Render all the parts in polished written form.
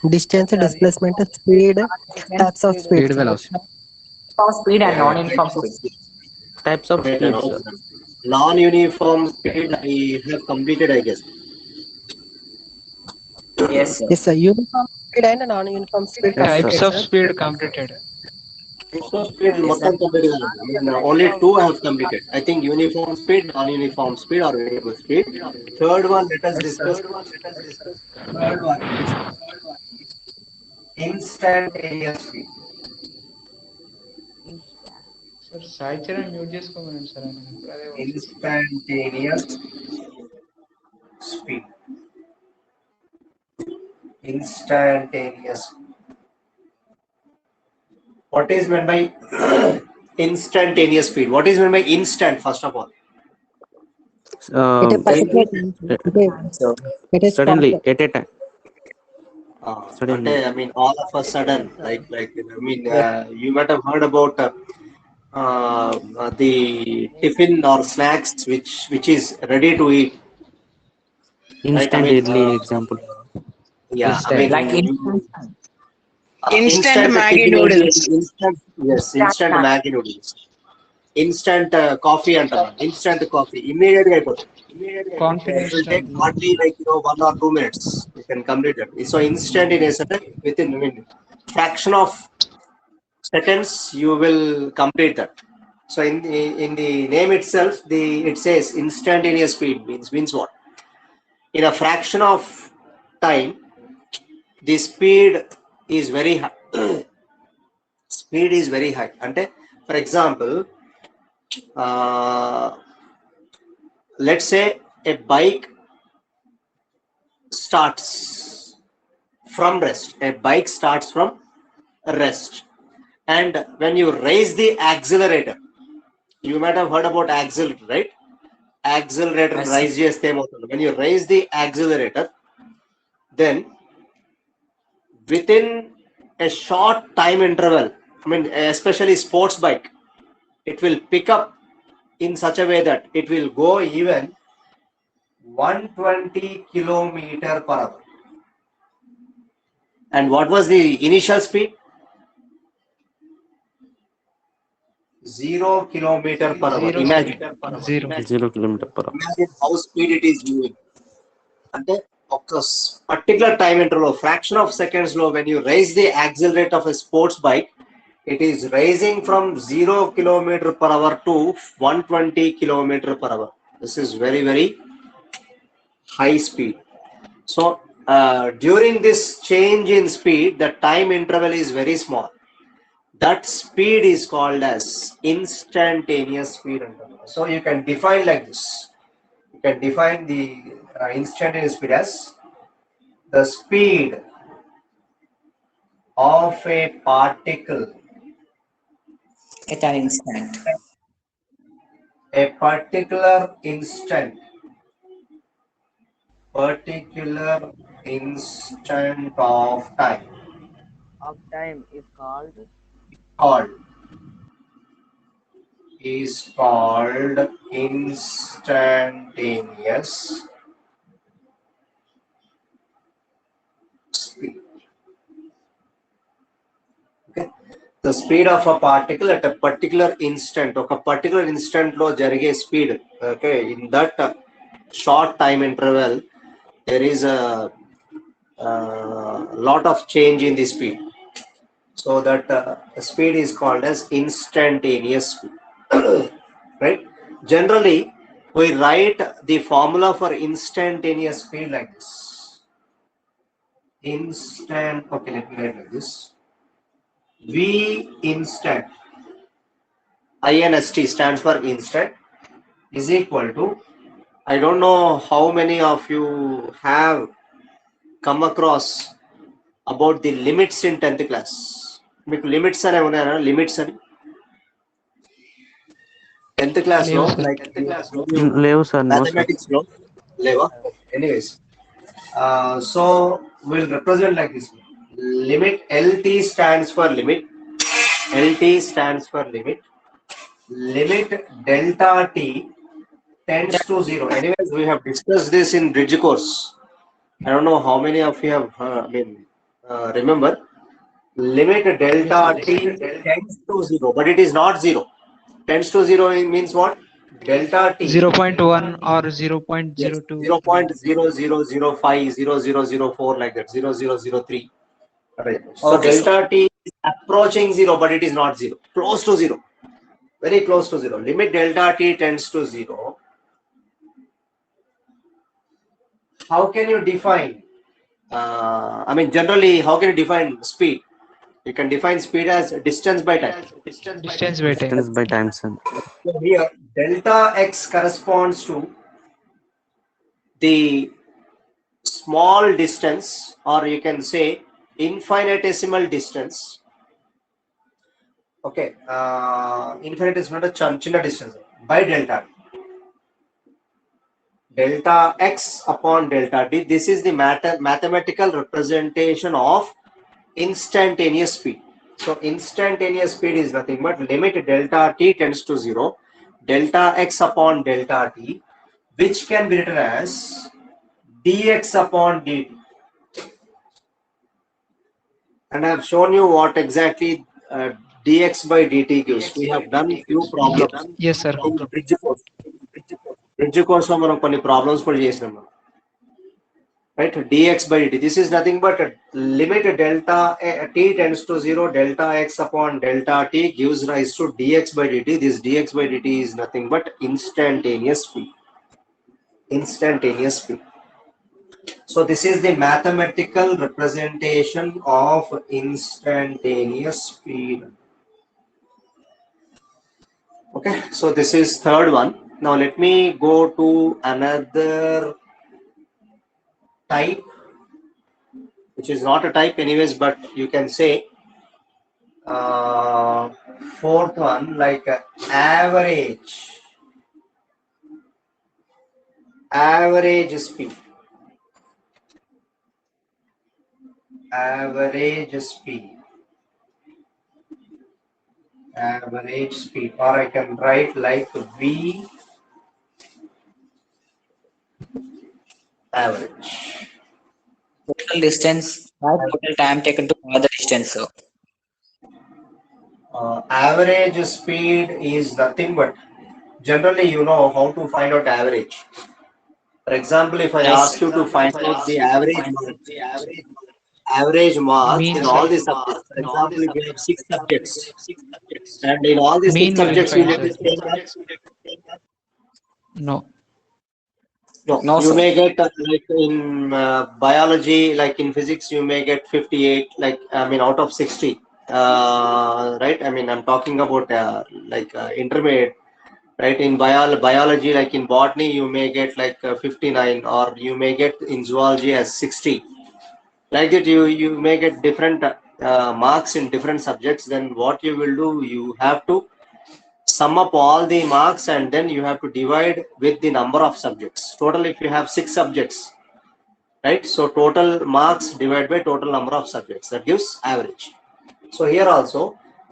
Distance, displacement, speed, types of Speed speeds. velocity. Uniform speed and non-uniform Types of speed. speed. Types of Okay, speed, no sir. problem. Non-uniform speed I have completed, I guess. Yes, sir. Yes, sir. Uniform speed and non-uniform speed Yes, sir. Types completed, of sir. speed completed. Types of speed Yes, sir. మొత్తం completed కాలేదు. I mean, only two I have completed. I think uniform speed, non-uniform speed, or variable speed. Third one, let us discuss. Third one is instantaneous speed. Sir Sai Charan mute చేసుకోమనండి sir ఆయన ఇప్పుడు అదే work. Instantaneous speed. Instantaneous. What is meant by instantaneous speed? What is meant by instant, first of all? At a Very particular instant. time, So, it is Suddenly, faster. at a time. అంటే Suddenly. I mean, all of a sudden, like I mean, yes, you might have heard about the tiffin or snacks which is ready to eat, right? I Instant mean, idli example. yeah, I mean, Instant. like instant, Instant instant Maggie tiffin ఏంటి? noodles. Instant, yes, instant instant snack. Maggi noodles, instant coffee అంటారు, instant coffee, immediate గా అయిపోతుంది. It confidence will take start. hardly like 1 or 2 minutes. You can complete it. So instantaneous, within I mean, fraction of seconds you will complete that. So in the name itself, it says instantaneous speed means what? In a fraction of time, the speed is very high. Speed is very high. Ante, for example, uh, let's say a bike starts from rest. A bike starts from rest, and when you raise the accelerator, you might have heard about accelerator, right? Accelerator Yes, rise చేస్తే ఏమవుతుంది? When you raise the accelerator, then within a short time interval, I mean, especially sports bike, it will pick up in such a way that it will go even 120 kilometer per hour. And what was the initial speed? 0 kilometer per hour. Zero Imagine. speed. Zero. 0 kilometer per hour. Imagine how speed it is moving. అంటే ఒక particular time interval, fraction of seconds లో, when you raise the accelerator of a sports bike, it is raising from 0 kilometer per hour to 120 kilometer per hour. This is very, very high speed. So during this change in speed, the time interval is very small. That speed is called as instantaneous speed. So you can define like this. You can define the instantaneous speed as the speed of a particle, at an instant. a particular instant of time, of time called instantaneous speed. Okay, the speed of a particle at a particular instant, ఒక particular instant లో జరిగే speed. Okay, in that short time interval, there is a lot of change in the speed. So that speed is called as instantaneous speed. Right? Generally, we write the formula for instantaneous speed like this. Okay, let me write like this. V instant, INST stands for instant, is equal to, I don't know how many of you have come across about the limits in 10th class. మీకు limits అనే ఉన్నాయా? Limits అని 10th class లో, లేవు sir. like లేవు sir, no sir. mathematics లో లేవా? Anyways, so we'll represent like this. Limit LT stands for limit. LT stands for limit. Limit delta T tends to 0. Anyways, we have discussed this in bridge course. I don't know how many of you have remember, limit delta t tends to 0, but it is not 0. Tends to 0 means what? Delta t 0.1 or yes, 0.02. 0.0005, 0004, like that, 0003. Right. So Okay, delta t is approaching 0, but it is not 0. Close to 0. Very close to 0. Limit delta t tends to 0. How can you define? I mean, generally, how can you define speed? You can define speed as distance by time. Distance by time. Distance by time, sir. So here, delta x corresponds to the small distance, or you can say infinitesimal distance. Okay, infinitesimal chinna distance by delta t. Delta x upon delta t. This is the mathematical representation of instantaneous speed. So instantaneous speed is nothing but limit delta t tends to 0, delta x upon delta t, which can be written as dx upon dt. And I have shown you what exactly dx by dt gives. We have done few problems Yes, sir. in bridge course. Bridge course లో మనం కొన్ని problems కూడా చేసినాం మనం. Right, dx by dt. This is nothing but limit delta t tends to 0, delta x upon delta t gives rise to dx by dt. This dx by dt is nothing but instantaneous speed. Instantaneous speed. So this is the mathematical representation of instantaneous speed. Okay, so this is third one. Now let me go to another type, which is not a type anyways, but you can say fourth one, like average speed. Average speed, or I can write like V average. total distance by total time taken to cover the distance, sir. Average speed is nothing but, generally you know how to find out average. For example, if I Yes. ask you to find out the average marks Mean, in sir. all the subjects. For example, if you have 6 subjects, and in all the 6 Mean we will subjects you find, get the sir. same marks. No. No, You sir. may get like in biology, like in physics, you may get 58, like I mean out of 60. Right? I mean, I'm talking about intermediate. Right? In biology, like in botany, you may get like 59, or you may get in zoology as 60. Like that, you may get different marks in different subjects. Then what you will do, you have to sum up all the marks, and then you have to divide with the number of subjects. Total, if you have 6 subjects, right? So total marks divided by total number of subjects, that gives average. So here also,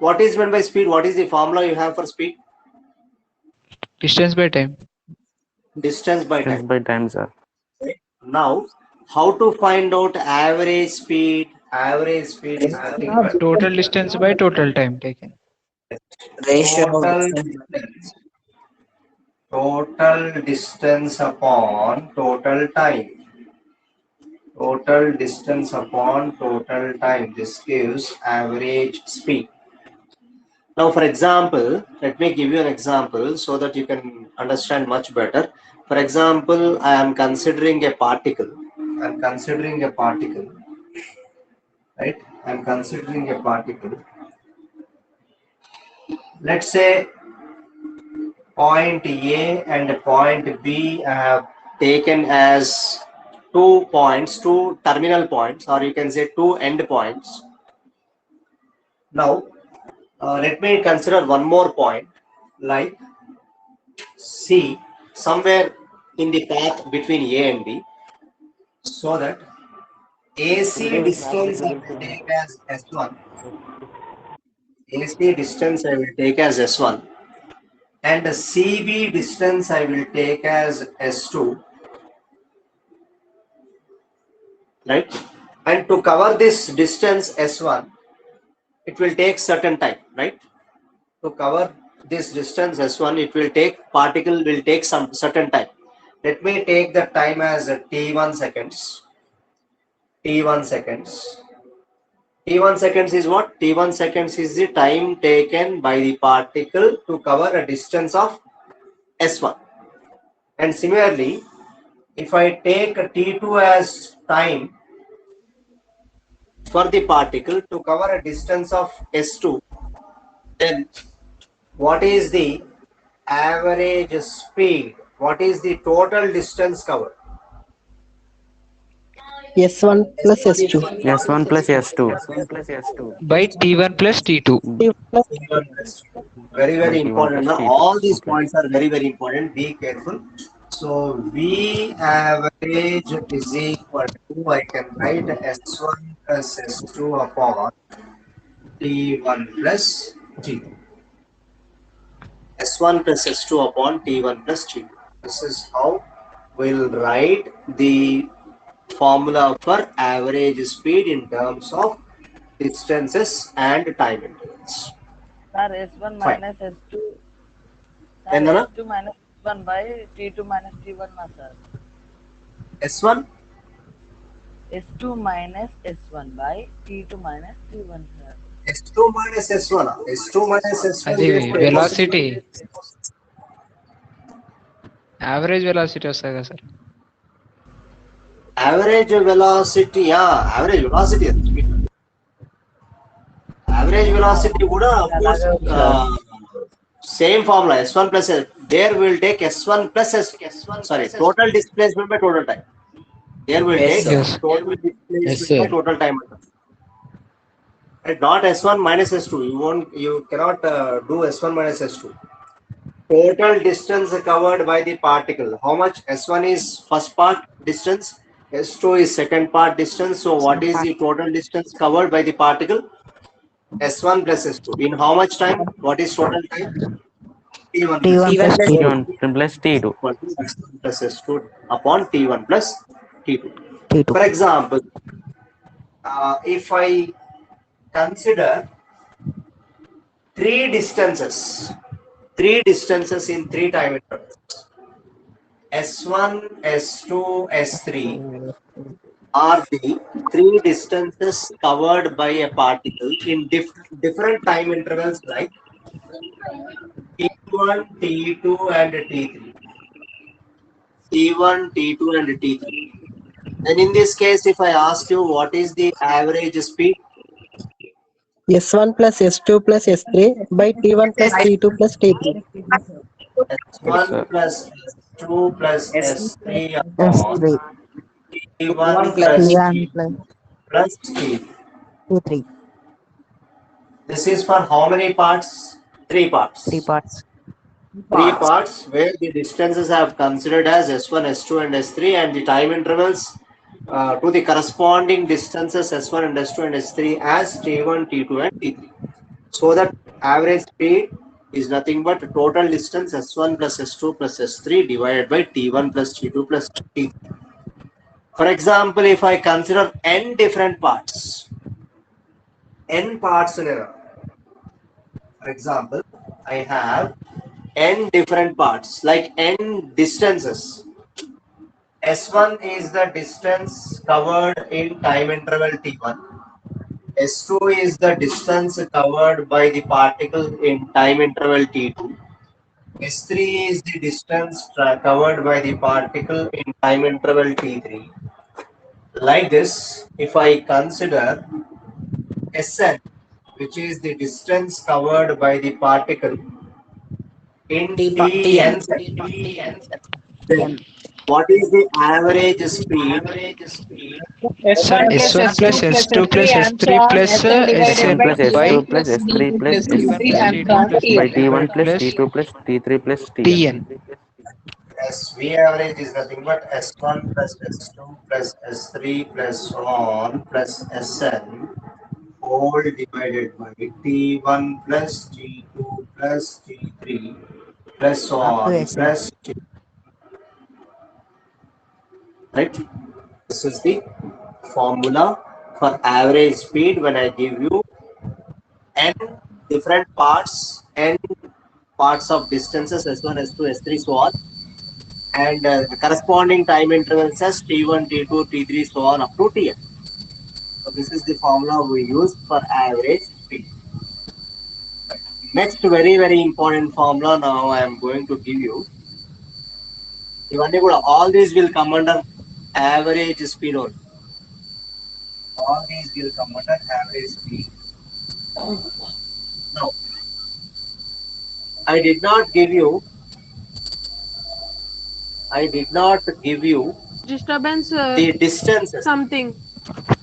what is meant by speed? What is the formula you have for speed? Distance by time. Distance by Distance time. by time, sir. Now, how to find out average speed? Average speed is nothing but Total distance by total time taken. Ratio of total distance. total distance upon total time. Total distance upon total time. This gives average speed. Now, for example, let me give you an example so that you can understand much better. For example, I am considering a particle. I'm considering a particle, right? I'm considering a particle. Let's say point A and point B I have taken as 2 points, 2 terminal points, or you can say 2 end points. Now, let me consider one more point, like C, somewhere in the path between A and B, so that AC distance I will take as S1. AC distance I will take as S1, and the CB distance I will take as S2, right? And to cover this distance S1, it will take certain time, right? To cover this distance S1, particle will take some certain time. Let me take the time as T1 seconds. T1 seconds. T1 seconds is what? T1 seconds is the time taken by the particle to cover a distance of S1. And similarly, if I take T2 as time for the particle to cover a distance of S2, then what is the average speed? What is the total distance covered? S1 plus S2. S1 plus S2. by T1 plus T2. Very, very T1 important. plus Now, T2. all these Okay. points are very, very important. Be careful. So, V average is equal to, I can write S1 plus S2 upon T1 plus T2. S1 plus S2 upon T1 plus T2. This is how we'll write the formula for average speed in terms of distances and time intervals. Sir, S1 Fine. minus S2. Sir, Endana? S2 minus S1 by T2 minus T1 na sir. S1 S2 minus S1 by T2 minus T1 sir. S2 minus S1. S2 minus S1 అది చేస్తే velocity average velocity వస్తుంది కదా sir. average velocity. Yeah, average velocity. Average velocity కూడా of course same formula S1 plus S. There will take S1 plus S1. Sorry, total displacement by total time. There will Yes, take yes. total displacement Yes, sir. by total time. Right, not S1 minus S2. You cannot do S1 minus S2. Total distance covered by the particle. How much? S1 is first part distance. S2 is second part distance. So what is the total distance covered by the particle? S1 plus S2. In how much time? What is total time? T1 T1 plus T1 plus T2. equal to S1 plus S2 upon T1 plus T2. T2. For example, if I consider three distances in three time intervals, S1, S2, S3 are the three distances covered by a particle in different time intervals like T1, T2 and T3. T1, T2 and T3. And in this case, if I ask you what is the average speed, S1 plus S2 plus S3 by T1 plus T2 plus T3. S1 sir. plus S2 plus S3 upon S3 T1 T1 plus T1 T2 plus plus T3. T3. This is for how many parts? Three parts. Three parts. Three parts where the distances have considered as S1, S2 and S3 and the time intervals to the corresponding distances S1 and S2 and S3 as T1, T2 and T3. So that average speed is nothing but total distance S1 plus S2 plus S3 divided by T1 plus T2 plus T3. For example, if I consider n different parts, n parts in a, for example, I have n different parts like n distances. S1 is the distance covered in time interval T1. S2 is the distance covered by the particle in time interval T2. S3 is the distance covered by the particle in time interval T3. Like this, if I consider Sn, which is the distance covered by the particle in Tn, then what is the average speed? Sir, S1 plus S2 plus S3 plus Sn plus by S2 plus S3 plus T1 plus T2 plus by T1 T3 plus plus T2 plus T3 plus Tn. Tn. Yes, V average is nothing but S1 plus S2 plus S3 plus so on plus Sn all divided by T1 plus T2 plus T3 plus so on plus T. Right? This is the formula for average speed when I give you n different parts, n parts of distances S1, S2, S3, so on, and the corresponding time intervals as T1, T2, T3, so on up to Tn. So this is the formula we use for average speed. Next very important formula now I am going to give you. All these will come under average speed only. All these will come under average speed. Now, I did not give you Disturbance the distances. something.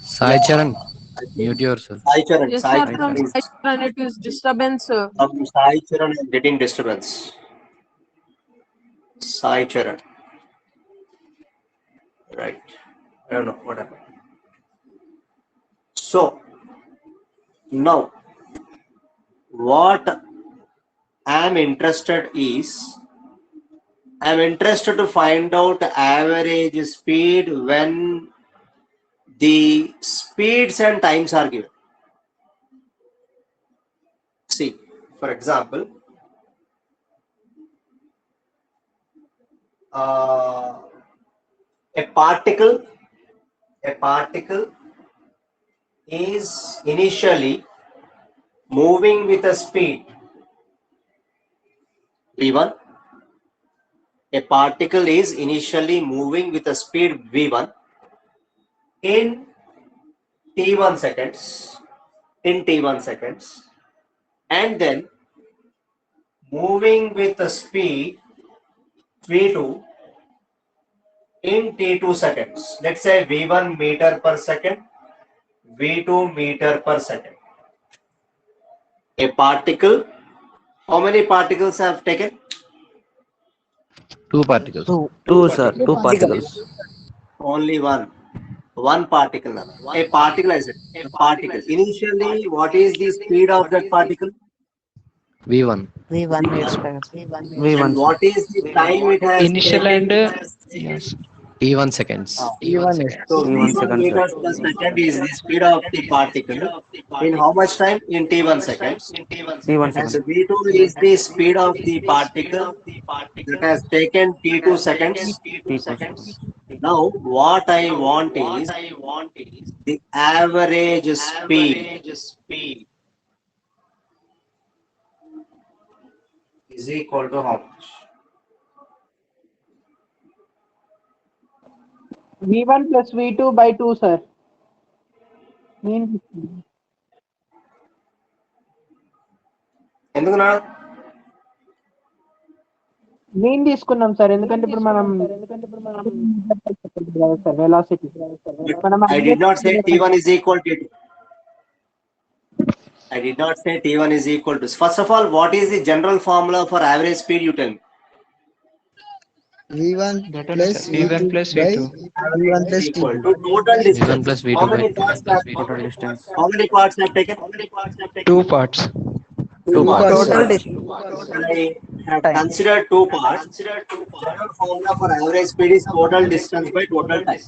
Sai Charan, I think mute yourself. Sai Charan, Yes, Sai sir. From Charan is- Sai Charan it is disturbance. from Sai Charan is getting disturbance. Sai Charan. Right. I don't know what happened. So, now, what I'm interested to find out average speed when the speeds and times are given. See, for example, a particle is initially moving with a speed v1. A particle is initially moving with a speed v1 in t1 seconds, and then moving with a speed v2 in t2 seconds. Let's say v1 meter per second, v2 meter per second. A particle, how many particles have taken? Two particles. Two, sir. Two particles. Only one particle. A particle is a particle. Initially, what is the speed of that particle? V1. V1 meters per V1. And what is the time it has Initial taken? and yes. T1 seconds. V1 is So V1 v1 seconds, meters per second is the speed of the particle. In how much time? In t1 seconds. V1 And seconds. v2 is the speed of the particle that has taken t2 seconds. T2 seconds. Now, what I want is the average speed is equal to how much? V1 plus V2 by 2, sir. Mean ఎందుకు mean తీసుకున్నాం sir ఎందుకంటే ఇప్పుడు మనం sir velocity I did not say T1 is equal to T2. I did not say T1 is equal to. First of all, what is the general formula for average speed? You tell me. V1 plus V1 plus by V2. V1 plus Equal T2. to total V1 distance. plus V2 How many by parts have Total distance. How many parts have taken? Two parts. Two parts. total sir. distance. I have considered two parts. General formula for average speed is total distance by total time.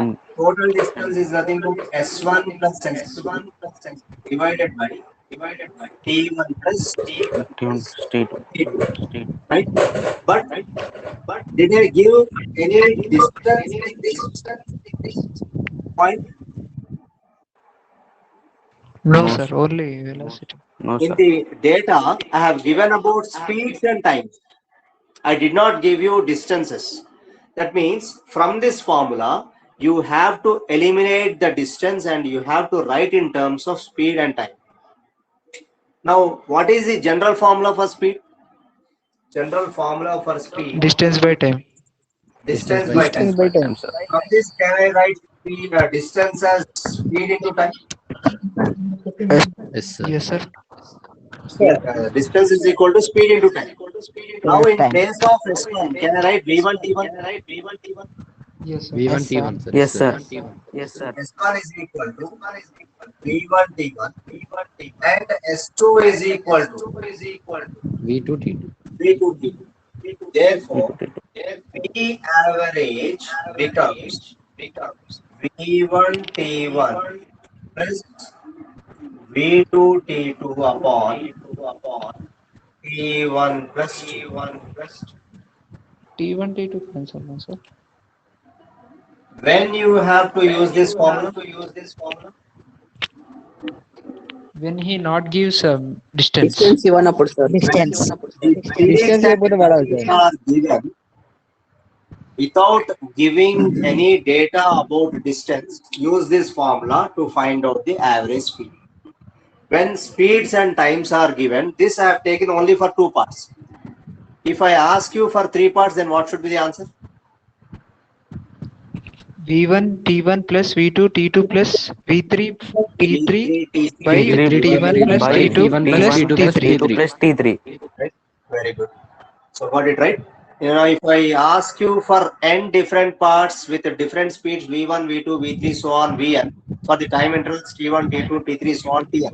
And Total distance is nothing but S1 plus S1 divided by T1 plus T1 plus T2. T2. Right? But did I give any distance in this point? No, No, sir. sir. Only velocity. No, In sir. the data, I have given about speeds and times. I did not give you distances. That means from this formula, you have to eliminate the distance and you have to write in terms of speed and time. Now, what is the general formula for speed? General formula for speed. Distance by time. Distance by time. Distance by time. Sir. From this, can I write speed, distance as speed into time? Yes, sir. Yes, sir. Distance is equal to speed into time. Now, in Time. place of S1, can I write V1 T1? Yes, sir. V1 T1, sir. Yes, sir. Yes, sir. S1 is equal to V1 T1 and S2 is equal to V2 T2. V2 T2. Therefore, V average becomes V1 T1 plus V2 T2 upon T1 plus T1 plus T1 T2 cancel now, sir. when you have to use this formula. When he not gives distance. Distance ఇవ్వనప్పుడు sir. Distance. Distance లేకపోతే వాడాలి sir. Are given without giving any data about distance, use this formula to find out the average speed. When speeds and times are given, this I have taken only for 2 parts. If I ask you for 3 parts, then what should be the answer? V1 T1 plus V2 T2 plus V3 T3 by T1 plus T2 plus T3. plus T3. Right? Very good. So got it right. You know, if I ask you for n different parts with different speeds V1, V2, V3, so on, Vn, for the time intervals T1, T2, T3, so on, Tn.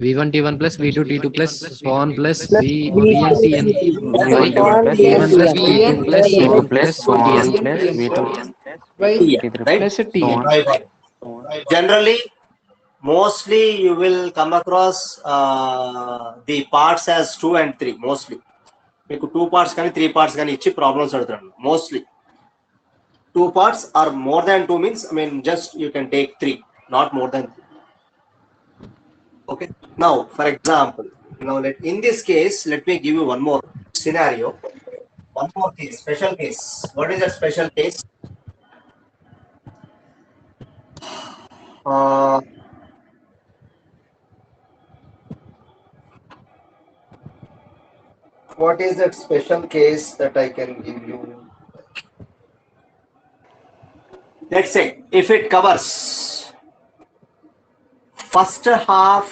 V1 T1 plus V2 T2 plus so on plus Vn Tn. V1 plus T2 plus V2 plus so on plus V2 T3 Right? Plus T. so on. Generally, mostly you will come across the parts as 2 and 3 mostly. మీకు 2 parts కానీ 3 parts కానీ ఇచ్చి problems అడుగుతాడు mostly. 2 parts or more than 2 means I mean just you can take 3, not more than 3. Okay. Now, for example, in this case, let me give you one more scenario, one more case, special case. What is that special case? What is that special case that I can give you? Let's say if it covers first half.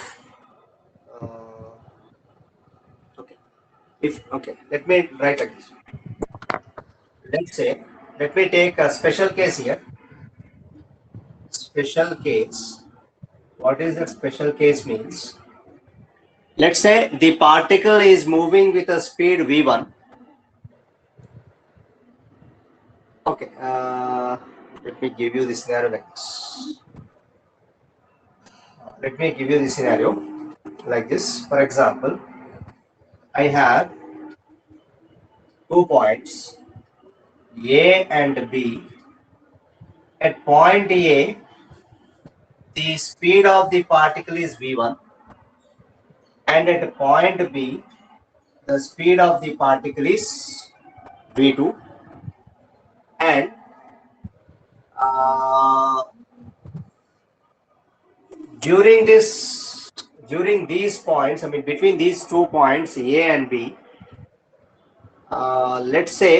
Okay, let me write like this. Let's say, let me take a special case here. Special case. What is that special case means? Let's say the particle is moving with a speed v1. Okay, let me give you this scenario like this. Let me give you the scenario like this. For example, I have 2 points A and B. At point A, the speed of the particle is v1, and at point B, the speed of the particle is v2, and during these points, I mean between these 2 points A and B, let's say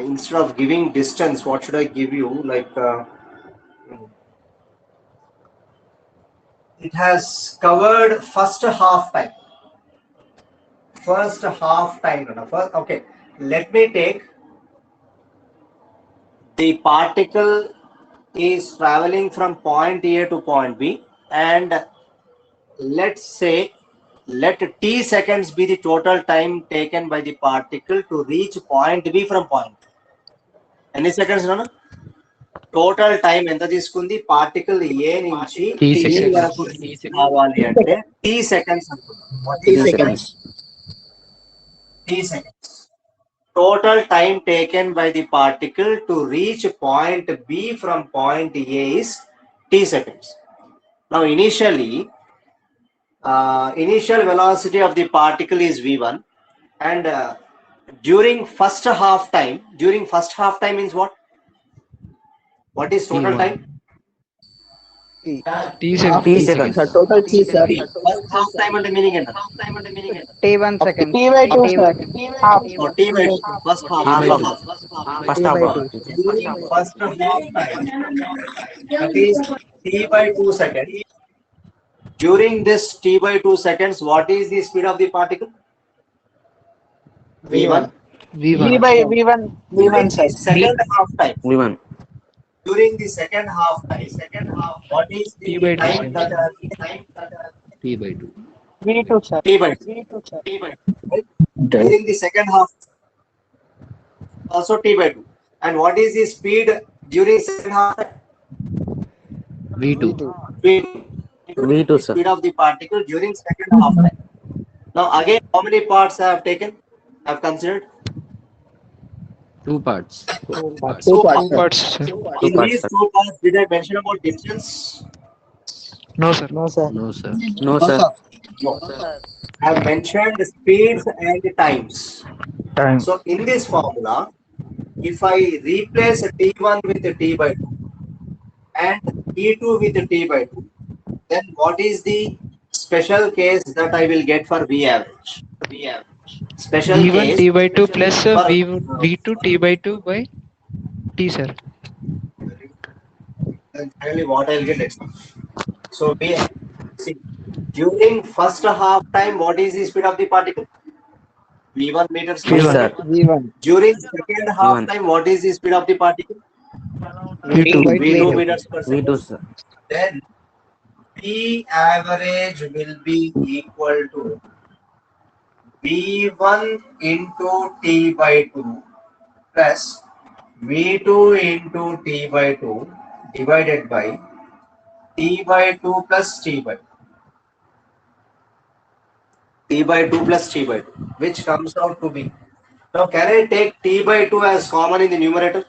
instead of giving distance, what should I give you? Like it has covered first half time. Okay, let me take the particle is traveling from point A to point B, and let's say let t seconds be the total time taken by the particle to reach point B from point. Any seconds no? Total time ఎంత తీసుకుంది particle ఏ నుంచి T seconds. కావాలి అంటే t seconds అనుకుందాం. T seconds. Total time taken by the particle to reach point B from point A is t seconds. Now initial velocity of the particle is v1, and during first half time means what is total T1. time? T seconds. Sir, total T sir. First half time and meaning and T1 second. T by 2 sir. Half. or t by first half. First half. During first half time, that is t by 2 seconds. During this t by 2 seconds, what is the speed of the particle? v1. V by V1 sir. Second half time. V1. During the second half time, what is the T by 2 time seconds. that T by 2. V2 sir. t by 2, right? During the second half, also t by 2. And what is the speed during second half? V2. V2, sir. Speed of the particle during second half time. Now again, how many parts I have taken? I have considered 2 parts. Two parts, Two sir. parts, sir. in parts, these sir. 2 parts. Did I mention about distance? No, sir. No, sir. No, sir. No, sir. No, sir. I have mentioned speeds and times. Time. So in this formula, if I replace T1 with T by 2 and T2 with T by 2, then what is the special case that I will get for V average? Special V1 case T by 2 plus for V2 T by 2 by T, sir. then finally what I'll get, let's see. So we see during first half time, what is the speed of the particle? V1 meters per V, V1. sir. second. V1. During second half V1. time, what is the speed of the particle? V2. V2 meters per second. V2, sir. Then V average will be equal to V1 into T by 2 plus V2 into T by 2 divided by T by 2 plus T by 2. T by 2 plus T by 2, which comes out to be. Now, can I take T by 2 as common in the numerator?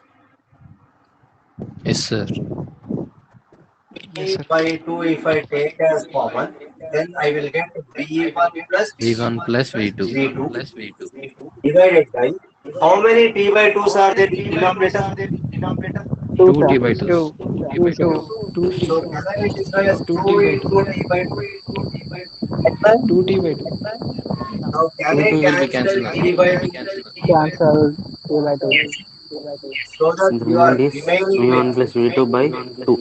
Yes, sir. T by 2, if I take as common, then I will get V1 plus V1 plus V2. V2 divided by how many T by 2s are there in denominator? 2 T by 2. Two. So, can I describe as 2 2 into T by 2? 2 T by 2. Now, can 2 I will be cancel cancelled. T by 2? Cancel T by 2. So that The you are remainder is remaining V1 with plus V2 by 2.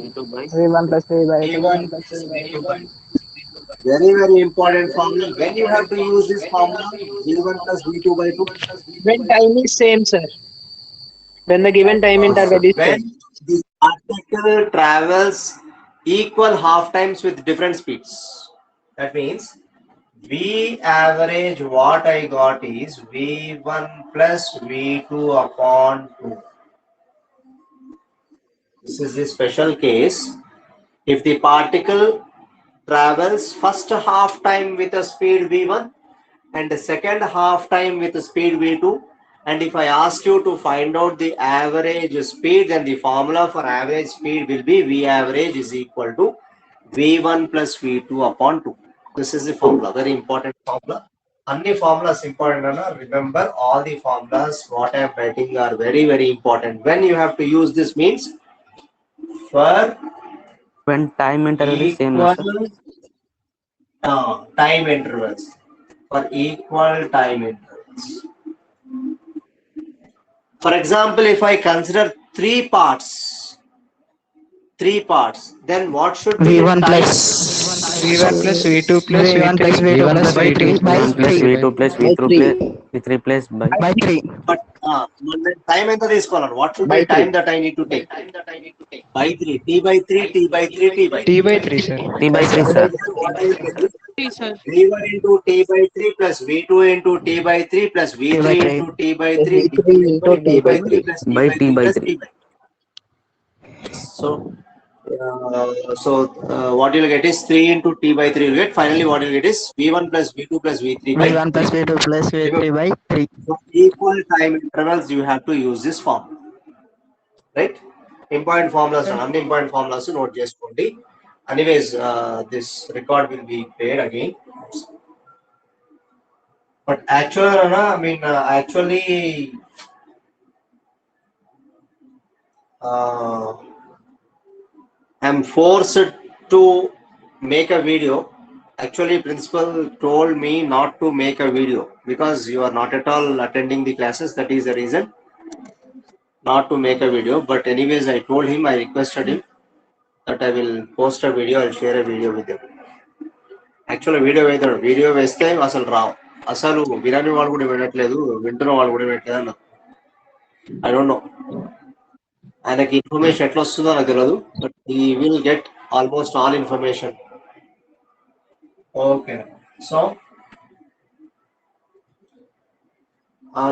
V1 plus V by 2. V1 plus V2 by 2. Very, very important formula. When you have to use this formula, V1 plus V2 by 2. When time is same, sir. When the given time interval is When same. the particle travels equal half times with different speeds. That means V average, what I got is V1 plus V2 upon 2. This is the special case. If the particle travels first half time with a speed V1 and the second half time with a speed V2, and if I ask you to find out the average speed, then the formula for average speed will be V average is equal to V1 plus V2 upon 2. This is the formula, very important formula. Any formulas important, remember all the formulas what I am writing are very, very important. When you have to use this means for When time interval is same, no, sir. Time intervals, for equal time intervals. For example, if I consider three parts, then what should be V1 the time? plus V2 plus V1 plus V3 V2 plus by 3 V3 V1 plus V2 plus V3 plus by 3. But time ఎంత తీసుకోవాలి? What should be By time 3. that I need to take? By 3. T by 3, T by 3, T by 3. T by 3, sir. T by 3, sir. What I will get is Three, sir. V1 into T by 3 plus V2 into T by 3 plus V3 into T by 3 V3 into T by 3. plus By T by plus 3. T by 3. So what you'll get is 3 into T by 3 you'll get. Finally, what you'll get is V1 plus V2 plus V3 by V1 plus V2 plus V3 by 3. So equal time intervals you have to use this formula. Right? Important formulas and unimportant formulas to note చేసుకోండి. Anyways, this record will be played again. But actually, I'm forced to make a video. Actually, principal told me not to make a video because you are not at all attending the classes. That is the reason not to make a video. But anyways, I told him, I requested him that I will post a video. I'll share a video with him. Actually, video వేస్తే అసలు రావు. అసలు వినని వాళ్ళు కూడా వినట్లేదు, వింటున్న వాళ్ళు కూడా వినట్లేదు అన్న. I don't know. ఆయనకి ఇన్ఫర్మేషన్ ఎట్లా వస్తుందో నాకు తెలియదు, but he will get almost all information. Okay, so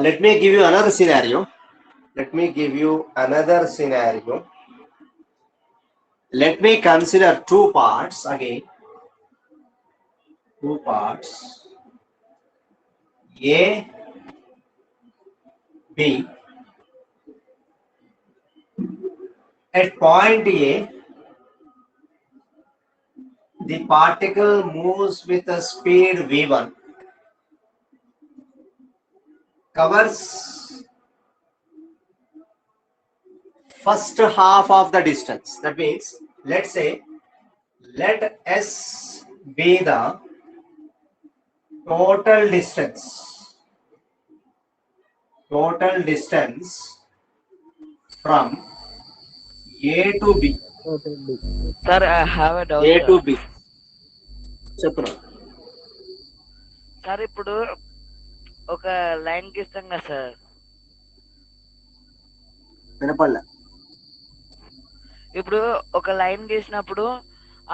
let me give you another scenario. let me give you another scenario. Let me consider two parts again. Two parts. A, B. At point A, the particle moves with a speed v1, covers first half of the distance. That means, let's say, let S be the total distance from A to B. Sir, I have a doubt. A to B. చెప్పను sir ఇప్పుడు ఒక line గీస్తాం కదా sir, వినపడలే. ఇప్పుడు ఒక line గీసినప్పుడు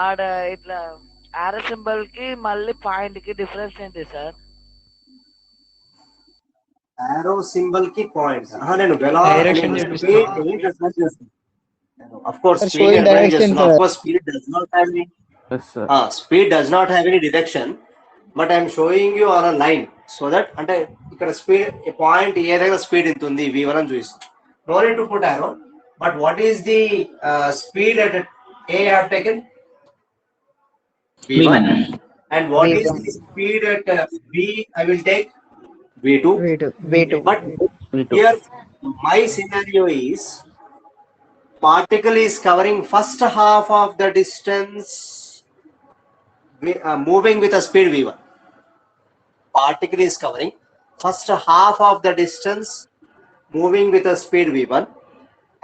ఆడ ఇట్లా ఆరో సింబల్ కి మళ్ళీ పాయింట్ కి డిఫరెన్స్ ఏంటి సార్? ఆరో సింబల్ కి పాయింట్స్. నేను Direction of course Sir, speed showing and range direction, is- sir. of course speed does not have any Yes, sir. speed does not have any direction, but I am showing you on a line so that అంటే ఇక్కడ speed point ఏ దగ్గర speed ఎంత ఉంది v1 అని చూపిస్తుంది. No need to put arrow, but what is the speed at A I have taken? v1. And what is the speed at B I will take? v2. But here my scenario is particle is covering first half of the distance moving with a speed v1. Particle is covering first half of the distance moving with a speed v1,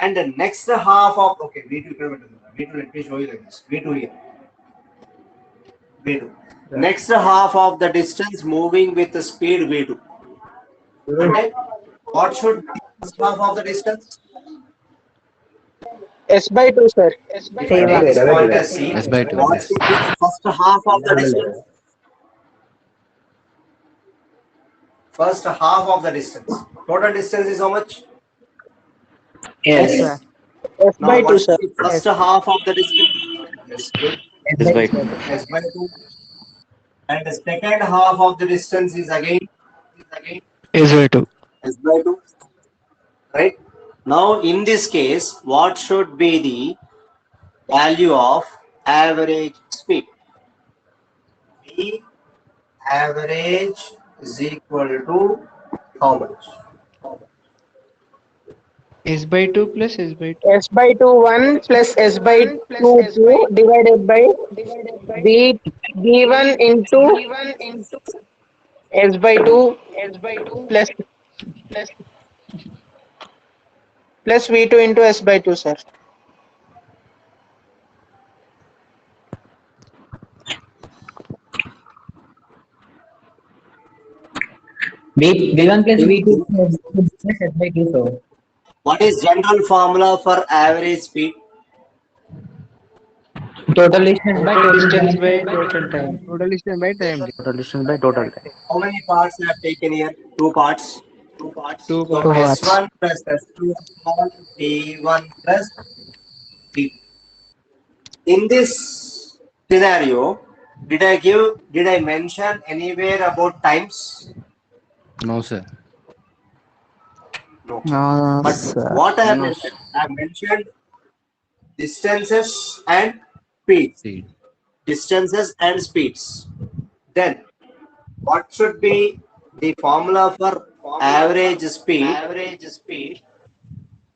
and the next half of v2. Let me show you like this. v2 here. v2. Next half of the distance moving with the speed v2. Okay. What should be the first half of the distance? S/2, sir. This point as C. S/2. What should be the first half of the distance? First half of the distance. Total distance is how much? Yes. Now S/2, what's sir. the first half of the distance? S by 2. S by 2. And the second half of the distance is again S by 2. S by 2. Right? Now in this case, what should be the value of average speed? V average is equal to how much? S by 2 plus S by 2. S/2 1 plus S/2 2 divided by V1 into S/2 plus V2 into S/2, sir. V1 plus V2 plus S by 2. So What is general formula for average speed? total distance by total Distance time. by total time. Total distance by time. Total distance by total time. How many parts I have taken here? Two parts. Two So parts. S1 plus S2 equal T1 plus T. In this scenario, did I mention anywhere about times? No, sir. No. But what I have mentioned? I have mentioned distances and speeds. See. Distances and speeds. Then what should be the formula for average speed?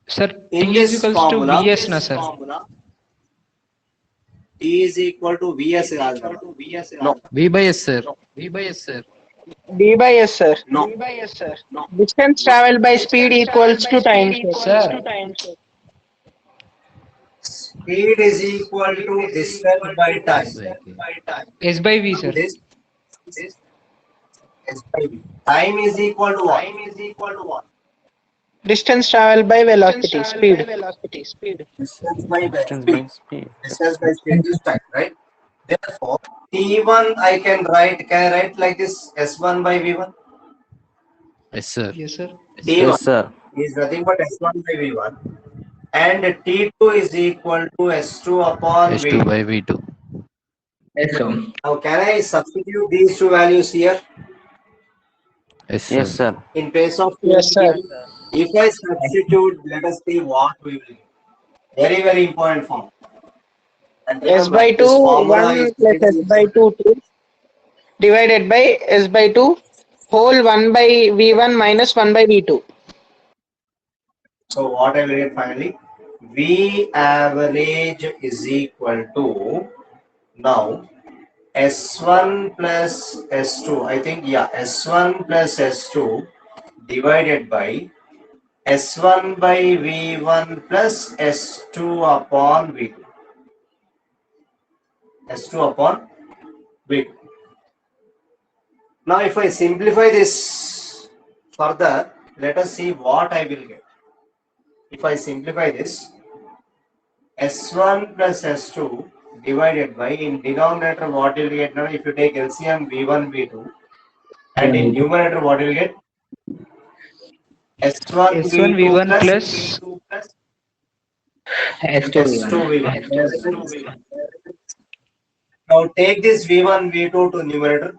Sir, In T this is equals to formula, Vs na sir. T is equal to Vs. No. V by S, sir. V by S, sir. D by S, sir. No. Distance traveled by speed equals to time, sir. Speed is equal to distance by time. S by V, sir. This is by V. Time is equal to what? Distance traveled by velocity, speed. Distance by Distance by speed. Distance by speed is time, right? Therefore, T1 can I write like this, S1 by V1? Yes, sir. Yes, sir. T1 Yes, sir. is nothing but S1 by V1, and T2 is equal to S2 upon S2 V2. by V2. Yes, sir. Now, can I substitute these two values here Yes, Yes, sir. sir. in place of Yes, sir. If I substitute, let us see what we will get. Very, very important form. And S remember, by 2, this formula 1 is plus S by 2, 2 divided by S by 2 whole 1 by V1 minus 1 by V2. So what I will get finally? V average is equal to, now, S1 plus S2. I think, yeah, S1 plus S2 divided by S1 by V1 plus S2 upon V2. S2 upon V2. Now, if I simplify this further, let us see what I will get. If I simplify this, S1 plus S2 divided by, in denominator, what will you get now? If you take LCM V1, V2, and in numerator, what will you get? S1 S1 V2 V1 plus plus S2 S2 V1. V1. Now take this V1, V2 to numerator.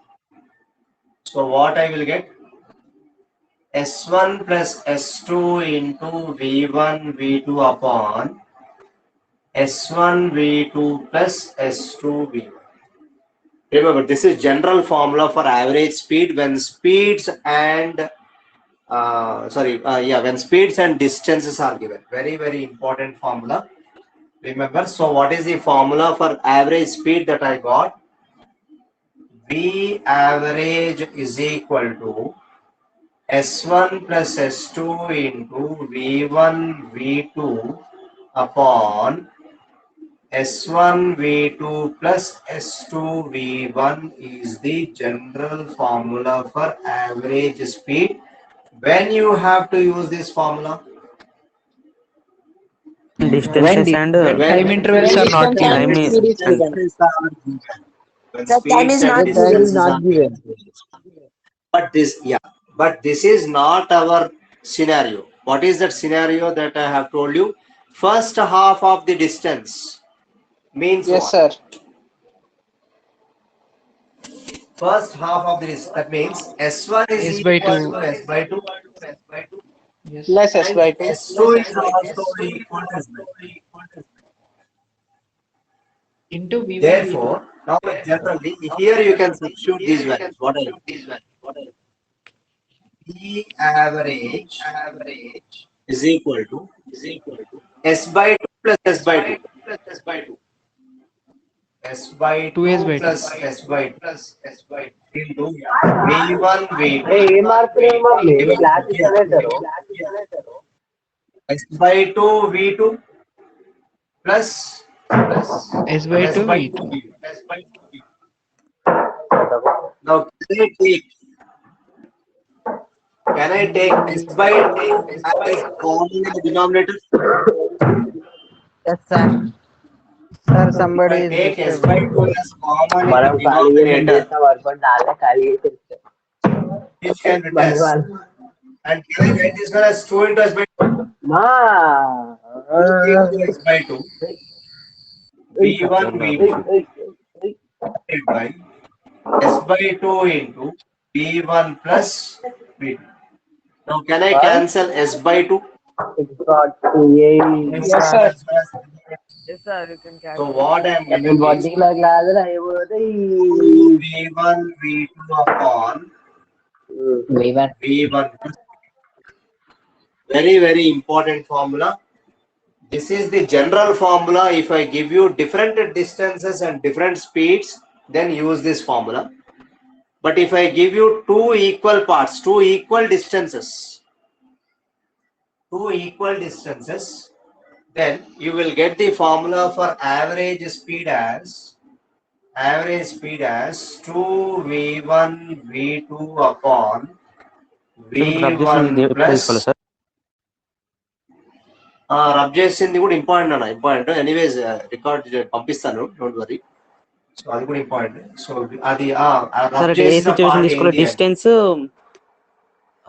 So what I will get? S1 plus S2 into V1, V2 upon S1 V2 plus S2 V1. Remember, this is general formula for average speed when speeds and when speeds and distances are given. Very, very important formula. Remember, so what is the formula for average speed that I got? V average is equal to S1 plus S2 into V1 V2 upon S1 V2 plus S2 V1 is the general formula for average speed. When you have to use this formula? Distances and time intervals are not Distance given. and time is speed is given. When The time is speeds and not distances given. are given. But this is not our scenario. What is that scenario that I have told you? First half of the distance means Yes, what? sir. First half of the distance, that means S1 is S by equal 2. to S by 2. Yes. Less S by 2. S2 is also equal to S by 2. Into V1 Therefore, now generally here you can substitute these values. What are V average is equal to S by 2 plus S by 2. S by 2 2S by 2. plus S by 2 into V1 V2. S by 2 V2 plus S by 2 V2. Now can I take S by 2 as common in the denominator? Yes, sir. Sir, If somebody I is take S by 2 as common in the denominator, this can be test. And can I write this one as 2 into S by 2? 2 into S by 2. V1 V2 divided by S by 2 into V1 plus V2. Now can I cancel S by 2? Yes, sir. Yes, sir, you can catch So it. what I am getting is 2V1 V2 upon V1. V1 plus. Very, very important formula. This is the general formula. If I give you different distances and different speeds, then use this formula. But if I give you two equal parts, two equal distances, then you will get the formula for average speed as 2V1 V2 upon V1 plus rub చేసింది కూడా important అన్న important anyways record పంపిస్తాను don't worry so అది కూడా important so అది rub చేసిన part ఏంటి distance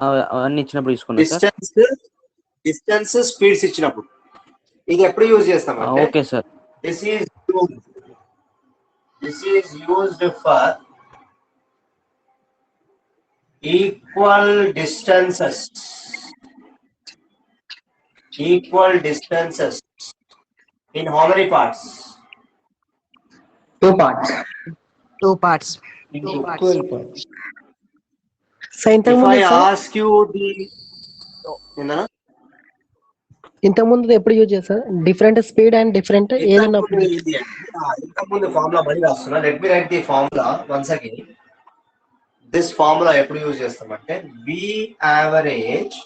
అవన్నీ ఇచ్చినప్పుడు తీసుకున్నా సార్. డిస్టెన్స్ స్పీడ్స్ ఇచ్చినప్పుడు ఇది ఎప్పుడు యూజ్ చేస్తామంటే okay sir. This is used for equal distances in how many parts? Two parts. So If ఇంతకుముందు I sir ask you the ఇంతకుముందు ఎప్పుడు యూజ్ చేస్తారు డిఫరెంట్ స్పీడ్ అండ్ డిఫరెంట్ ఏదన్నా ఇంతకుముందు ఫార్ములా మళ్ళీ రాస్తున్నా. Let me right the formula once again. This formula ఎప్పుడు use చేస్తామంటే V average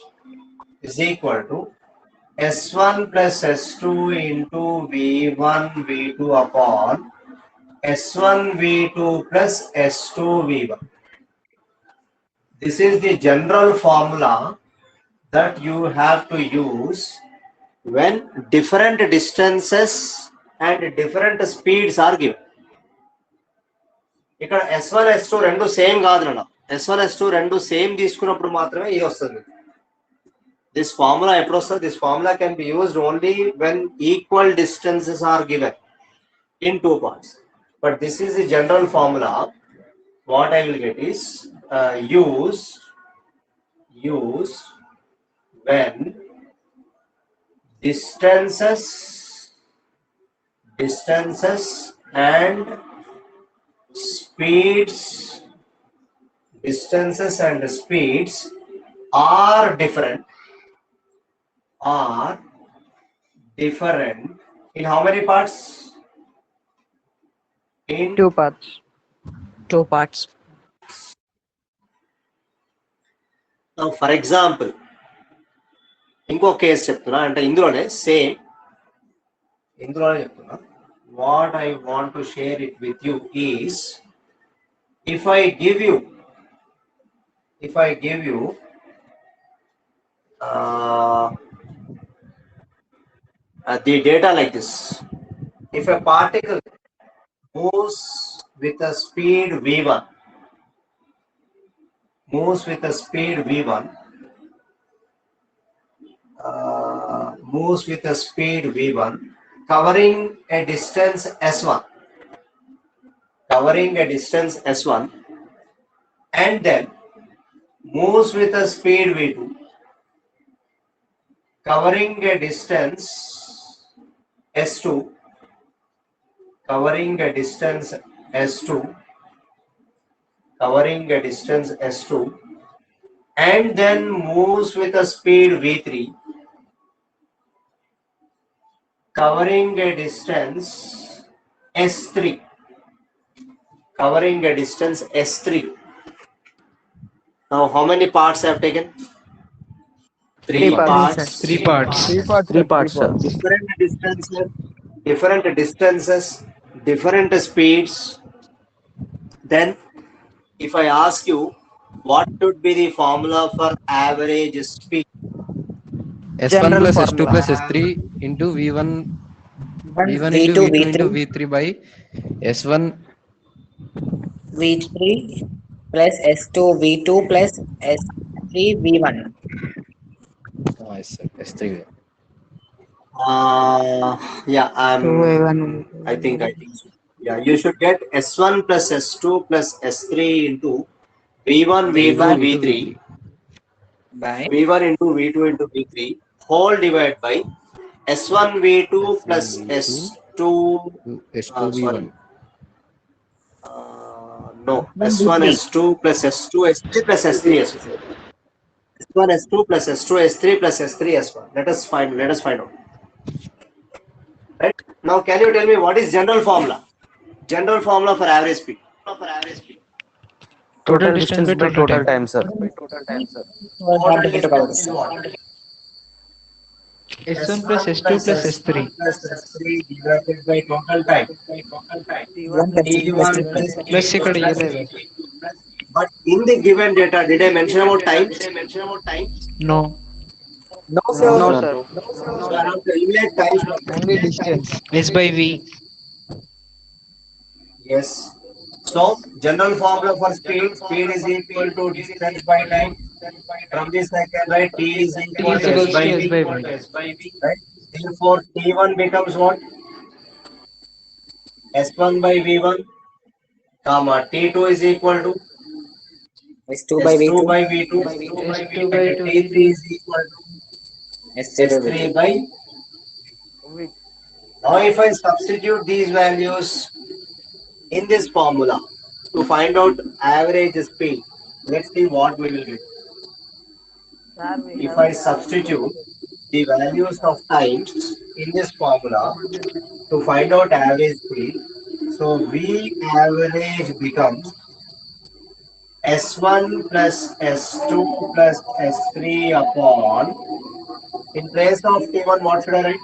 is equal to S1 plus S2 into V1 V2 upon S1 V2 plus S2 V1. This is the general formula that you have to use when different distances and different speeds are given. ఇక్కడ S1 S2 రెండు same కాదు నాన్న. S1 S2 రెండు same తీసుకున్నప్పుడు మాత్రమే ఇది వస్తుంది. This formula ఎప్పుడు వస్తుంది? This formula can be used only when equal distances are given in two parts. But this is the general formula. What I will get is use when distances and speeds are different in how many parts? In Two parts. Now, for example, ఇంకో case చెప్తున్నా. అంటే ఇందులోనే చెప్తున్నా. What I want to share it with you is if I give you the data like this. If a particle moves with a speed v1 covering a distance s1 and then moves with a speed v2 covering a distance s2 and then moves with a speed v3 covering a distance s3 Now how many parts I have taken? Three parts. Three parts. sir. Different distances, different speeds. Then if I ask you what should be the formula for average speed? S1 plus S2 plus S3 into V1 into V2 into V3 by S1 V3 plus S2 V2 plus S3 V1. S3. I think so. Yeah, you should get S1 plus S2 plus S3 into V1 V3 By V1 into V2 into V3 whole divided by S1 V2 plus S2 S2 V1. no, S1 S2 plus S2 S3 plus S3 S1. S1 S2 plus S2 S3 plus S3 S1. Let us find out. Right now, can you tell me what is general formula? General formula for average speed. Total distance by total time, sir. S1 plus S2 plus S3. Plus S3 divided by total time. T1 Plus ఇక్కడ ఇవ్వలేదు. But in the given data, did I mention about time? No. No, sir. So I have to eliminate time. Only distance. S by V. Yes. So general formula for speed is equal to distance by time. From this I can write T is equal is to equals S by to S by V. V. Right? Therefore, T1 becomes what? S1 by V1, comma T2 is equal to S2 by S2 V2. by V2, S2 by and 2 T3 is equal to S3 by S3 V3. by. Now, if I substitute these values in this formula to find out average speed, let's see what we will get. Sir, we If have I to substitute the values of times in this formula to find out average speed, so V average becomes S1 plus S2 plus S3 upon, in place of T1, what should I write?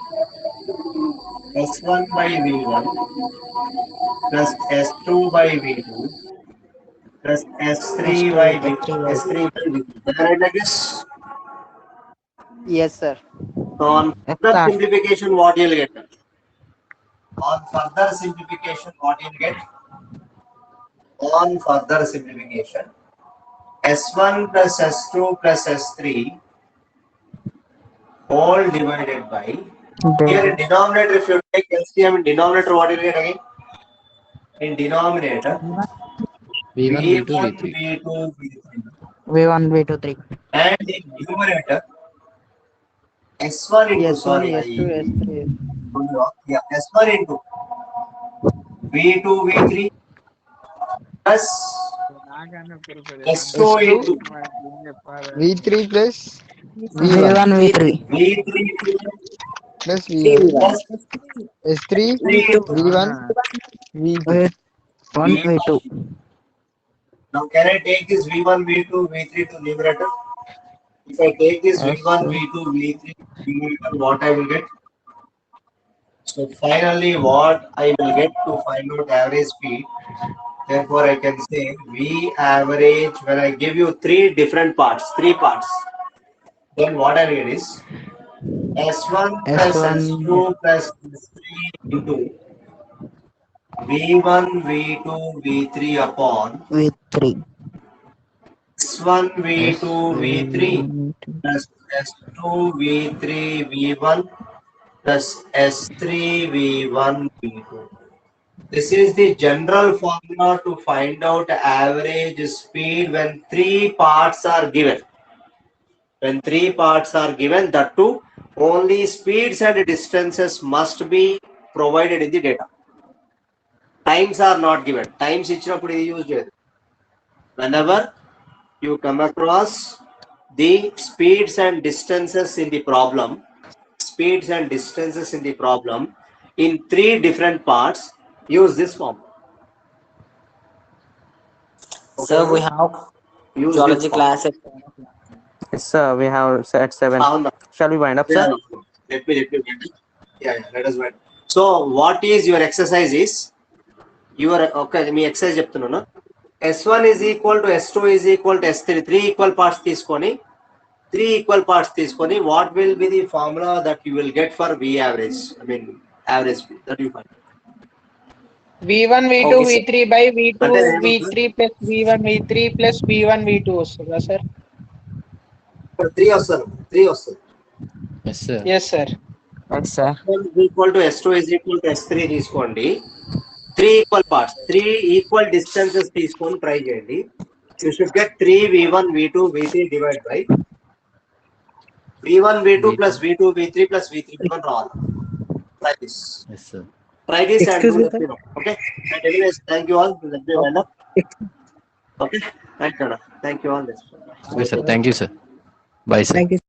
S1 by V1 plus S2 by V2 plus S3 by S3 by V2. Can I write like this? Yes, sir. So on further simplification, what you'll get? On further simplification, what you'll get? On further simplification, S1 plus S2 plus S3 all divided by, here in denominator, if you take LCM in denominator, what you'll get again? In denominator, V1, V1, V2, V3. V2, V3. V1, V2, 3. And in numerator, S1 into, sorry, S2, S3. yeah, S1 into V2, V3 plus S2 into V3 plus V1, V3. V3 plus V1 plus S3 V2. V1 V2. V2. Now, can I take this V1, V2, V3 to numerator? If I take this V1, V2, V3 numerator, what I will get? So finally, what I will get to find out average speed. Therefore, I can say V average, when I give you three parts, then what I get is S1 plus S2 plus S3 into V1, V2, V3 upon V3. S1, V2, V3 plus S2, V3, V1 plus S3, V1, V2. This is the general formula to find out average speed when three parts are given. When three parts are given, that too, only speeds and distances must be provided in the data. Times are not given. Times ఇచ్చినప్పుడు ఇది use చేయదు. Whenever you come across the speeds and distances in the problem, in three different parts, use this form. Okay. Sir, we have Use geology this form. class at Yes, sir. We have at 7. Shall we wind up, sir? Let me let us wait. So what is your exercise is, your okay, me exercise చెప్తున్నాను. S1 is equal to S2 is equal to S3, three equal parts తీసుకొని, what will be the formula that you will get for V average? I mean average speed that you find. V1, V2, Okay, sir. V3 by V2, అంటే V3 plus V1, V3 plus V1, V2 వస్తుందా sir? 3 వస్తుంది. Yes, sir. Yes, sir. Yes, sir. S1 is equal to S2 is equal to S3 తీసుకోండి. Three equal parts, three equal distances తీసుకొని try చేయండి. You should get 3 V1, V2, V3 divided by V1, V2 plus V2, V3 plus V3 V1 రావాలి. Try this. Yes, sir. Try this and Excuse do me, let me know. Okay. And anyways, thank you all. Let me wind up. Okay. Thank you all. Okay, sir. Thank you, sir. Bye, sir. Thank you.